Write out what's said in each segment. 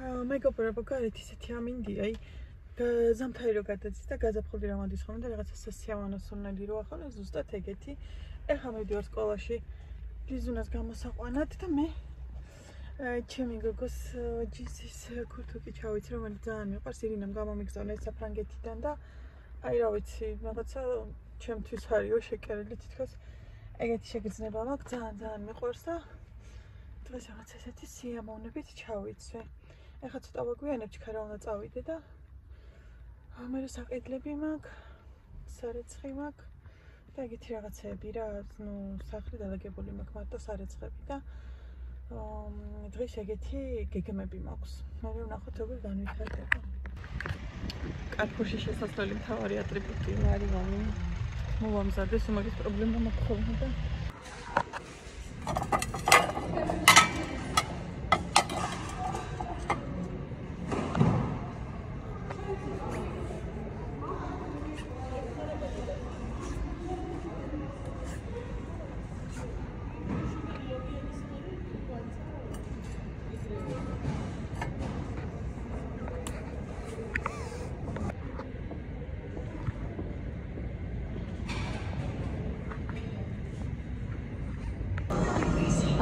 მეგობრებო, გარეთ ისეთი ამინდია, ზამთარი რო გადადის და გაზაფხული რა მოდის ხოლმე და რაღაცა სასიამოვნოსუნელი რო ახლა ზუსტად ეგეთი. ეხლა მივდივარ სკოლაში ლიზუნას გამოსაყვანად და მე ჩემი გოგოს ჯინსის ქურთუკი ჩავიცი, რომელიც ძალიან მიყვარს, ირინამ გამომიგზავნა ეს საფრანგეთიდან და აი რა ვიცი, რაღაცა ჩემთვის არისო შეკერილი თითქოს ეგეთი შეგრძნება მაქვს, ძალიან მიყვარს და დღეს რაღაც ესეთი სიამოვნებით ჩავიცვი. ეხლა ცოტა ვაგვიანებ, ჩქარა უნდა წავიდე და მე საყიდლები მაქვს, სარეცხი მაქვს და ეგეთი რაღაცეები რა, ნუ სახლი დალაგებული მაქვს, მარტო სარეცხები და დღეს ეგეთი გეგმები მაქვს. მე ვნახოთ როგორ განვითარდება. კარფუში შესასვლელი მთავარი ატრიბუტი ლარიანი მოვამზადეს, უმაგის პრობლემა მაქვს ხოლმე და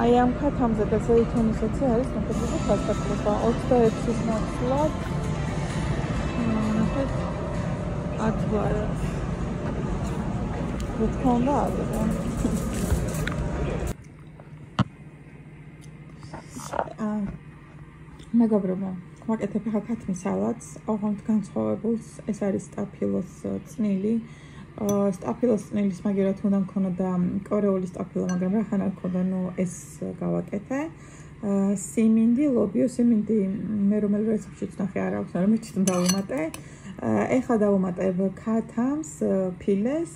აი ამ ქათამზე და ზეითუნისაცი არის მოხდება გასაკლება 26-ის ნაცვლად. ნახეთ ათვარა. ვთქონდა აღება. მეგობრებო, ვაკეთებ ახლა ქათმის სალატს, ოღონდ განსხვავებულს, ეს არის სტაფილოს წნილი. სტაფილოს წნილის მაგერად უნდა მქონოდა კორეული სტაფილო, მაგრამ რა ხან არ მქონდა, ნუ ეს გავაკეთე. სიმინდი, ლობიო სიმინდი, მე რომელ რეცეპტშიც ნახე არ აქვს, მაგრამ მეც დავუმატე. ეხლა დავუმატებ ქათამს, ფილეს,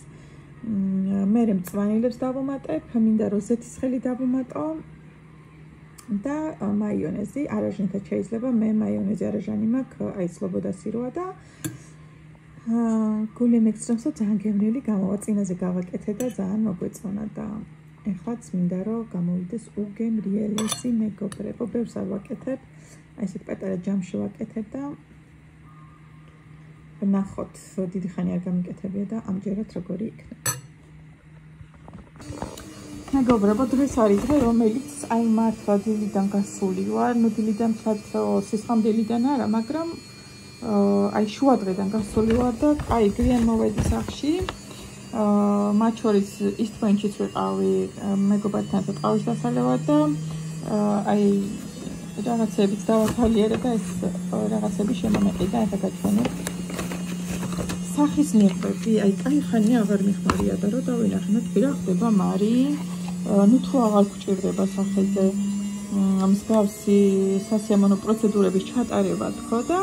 მე მწვანილებს დავუმატებ, მინდა რომ ზეთის ხელი დავუმატო და მაიონეზი, არაჟანითაც შეიძლება, მე მაიონეზი არაჟანი მაქვს, აი სლობოდა სიროა და გული მექსტრამსო ძალიან გემრიელი გამოვა, წინაზე გავაკეთე და ძალიან მოგვეწონა და ეხლაც მინდა რომ გამოვიდეს უგემრიელესი მეგობრებო, ბევრს არ ვაკეთებ, აი ესეთ პატარა ჯამში ვაკეთებ და ვნახოთ, დიდი ხანი არ გამიკეთებია და ამჯერად როგორი იქნება. მეგობრებო, დღეს არის დღე, რომელიც აი მართლა დილიდან გასული ვარ, ნუ დილიდან სისხამდილიდან არა, მაგრამ აი შუა დღიდან გასული ვარ და აი გვიან მოვედი სახლში. მათ შორის ისტვენჩიც ვიყავი მეგობართან ერთად ყავის დასალევად და აი რაღაცებიც დავათვალიერე და ეს რაღაცები შემომეყიდა, ეხლა გაჩვენებ. სახის მიღბები, აი კაი ხანია აღარ მიხმარია და რომ დავინახე, რა ხდება მარი, ნუ თუ აღარ გვჭირდება სახეზე მსგავსი სასიამოვნო პროცედურების ჩატარება თქო და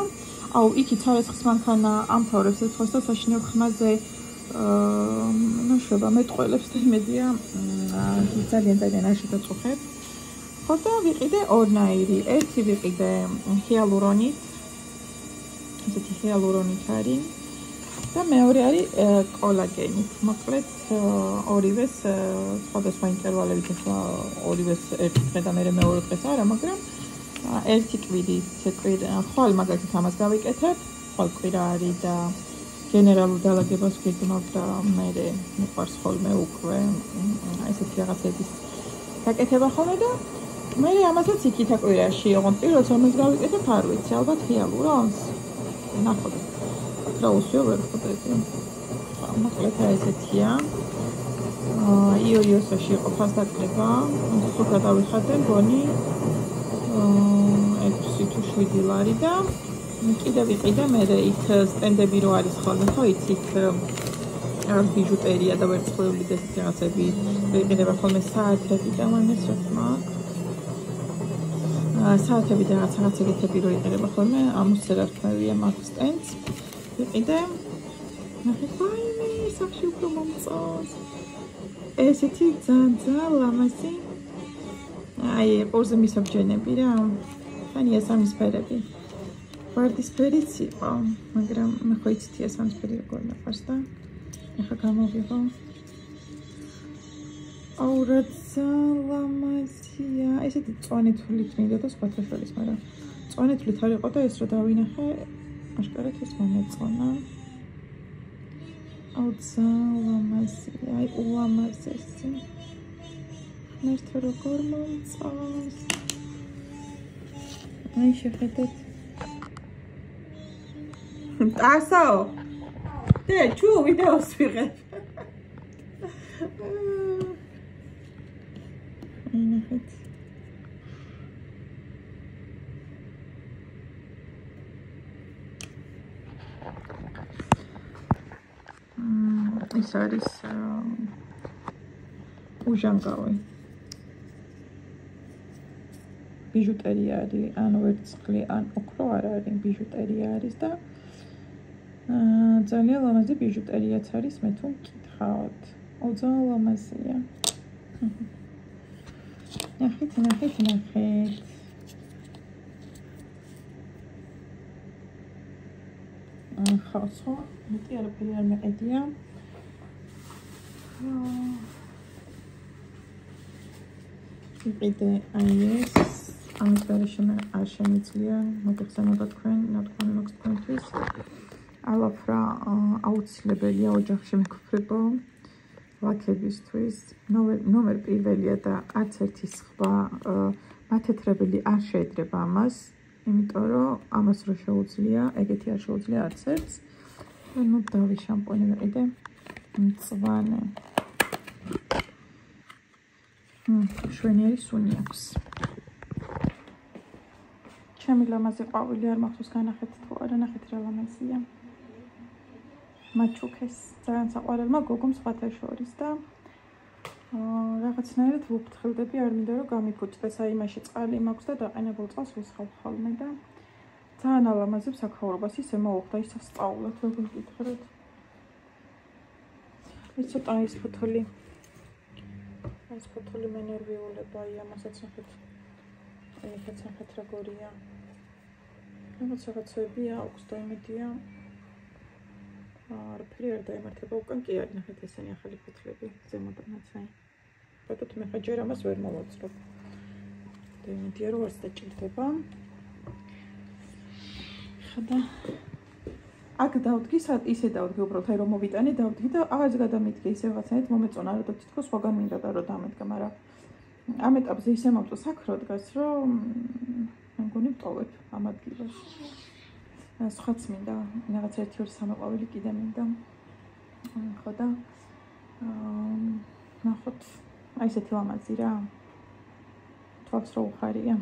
აუ იქით ცარიცხის მანქანა ამთავრებს ეს ხოს და საშინელ ხმაზე ნაშობა მეტყველებს და იმედია ძალიან არ შეგაწუხებ. ხო და ვიყიდე ორნაირი, ერთი ვიყიდე ჰიალურონით, ესეთი ჰიალურონით არის და მეორე არის კოლაგენით. მოკლედ ორივეს სხვადასხვა ინტერვალებით, ახლა ორივეს ერთი დღე და მე მეორე დღეს არა, მაგრამ ერთი კვირით, ხვალ მაგალითად ამას გავიკეთებ, ხვალ კვირა არის და გენერალურ დალაგებას ვგეგმავ და მე მიყვარს ხოლმე უკვე ესეთი რაღაცების გაკეთება ხოლმე და მე ამასაც იქითა კვირაში, ოღონდ პირველს რომელს გავიკეთებ არ ვიცი, ალბათ ჰიალურონს. ნახოთ რა უსვიო ვერ ხვდები. მოკლედ ესეთია. იოიოსაში იყო ფასდაკლება, სულ დავიხადე გონი 6 თუ 7 ლარი და კიდევ ვიყიდე მე იქ სტენდები რო არის ხოლმე, ხო იცით რაღაც ბიჟუტერია და ვერცხლეული და ესეთი რაღაცები ვიყიდება ხოლმე საათები და მანეს რა თქმა საათები და რაღაც ეგეთები რო იყიდება ხოლმე, ამუსე რა თქმევია მაგ სტენდს ვიყიდე. ნახე ვაიმე, სახში უფრო მომწონს. ესეთი ძალიან ლამაზი აი ყურზე მისაბჯენები რა, ხანია სამისფერები. ვარდისფერიც იყო, მაგრამ მე ხო იცით სამისფერი როგორ მეყვარს და ეხლა გამოვიღო. აუ რა ლამაზია, ესეთი წვანი თვლით მინდა და სხვათა შორის, მაგრამ წვანეთლით არ იყო და ეს რა დავინახე, აშკარად ეს მომეწონა. აუცა ლამაზია, აი ულამაზესი. მერტო როგორ მომწონს. აი შეხედეთ. ტასო. დე, ჩუ ვიდეოს ვიღებ. ნახეთ. ეს არის უჟანგავი. ბიჟუტერია არის, ან ვერცხლი, ან ოქრო არ არის, ბიჟუტერია არის და ძალიან ლამაზი ბიჟუტერიაც არის, მე თუ მკითხავთ. ძალიან ლამაზია. ნახეთ. ხალხო, მეტი არაფერი არ მეყიდია. იყიდე აი ეს, ამის გარეშე არ შემიძლია, მოგეხსენებათ თქვენ, ნათქვამი მაქვს თქვენთვის. ალაფრა აუცილებელია ოჯახში მეგობრებო, ლაქებისთვის. ნომერ პირველია და არც ერთი სხვა მათეთრებელი არ შეედრება ამას, იმიტომ რომ ამას რო შეუძლია, ეგეთი არ შეუძლია არც ერთს. ნუ დავი შამპუნი ვიყიდე. მწვანე. შვენიერი სუნი აქვს. ჩემი ლამაზი ყვავილი არ მახსოვს განახეთ თუ არა, ნახეთ რა ლამაზია. მაჩუქეს ძალიან საყვარელმა გოგომ სხვათა შორის და რაღაცნაირად ვუფრთხილდები, არ მინდა რომ გამიფუჭდეს, აი იმაში წყალი მაქვს და დაყენებულ წყალს ვისხავ ხოლმე და ძალიან ალამაზებს აქაურობას, ისე მოუხდა ის სწავლოთ, როგორ გითხრათ. ეს ცოტა ის ფოთოლი მენერვიულება, აი ამასაც ნახეთ. ეგეც ნახეთ როგორია. რაღაცები აქვს და იმედია არაფერი არ დაემართება უკან კი არის, ნახეთ ესენი ახალი ფოთლები ზემოდანაც აი. ბატონთ მე ხა ჯერ ამას ვერ მოვაწრობ. და იმედია რომ არც დაჭირდება. ხოდა აქ დავდგი, ისე დავდგი უბრალოდ აი რომ მოვიტანე, დავდგი და აღარც გადამიდგე ისე რაღაცნაირად მომეწონა რა და თითქოს სხვაგან მინდა და რომ დამედგა, მაგრამ ამ ეტაპზე ისე მომწონს აქ რო დგას, რომ მე მგონი ვტოვებ ამ ადგილას. სხვაც მინდა, რაღაც 1-2 სამოყვავილი კიდე მინდა. ხოდა ნახოთ, აი ესეთი ლამაზი რა. თვალს რო უხარია.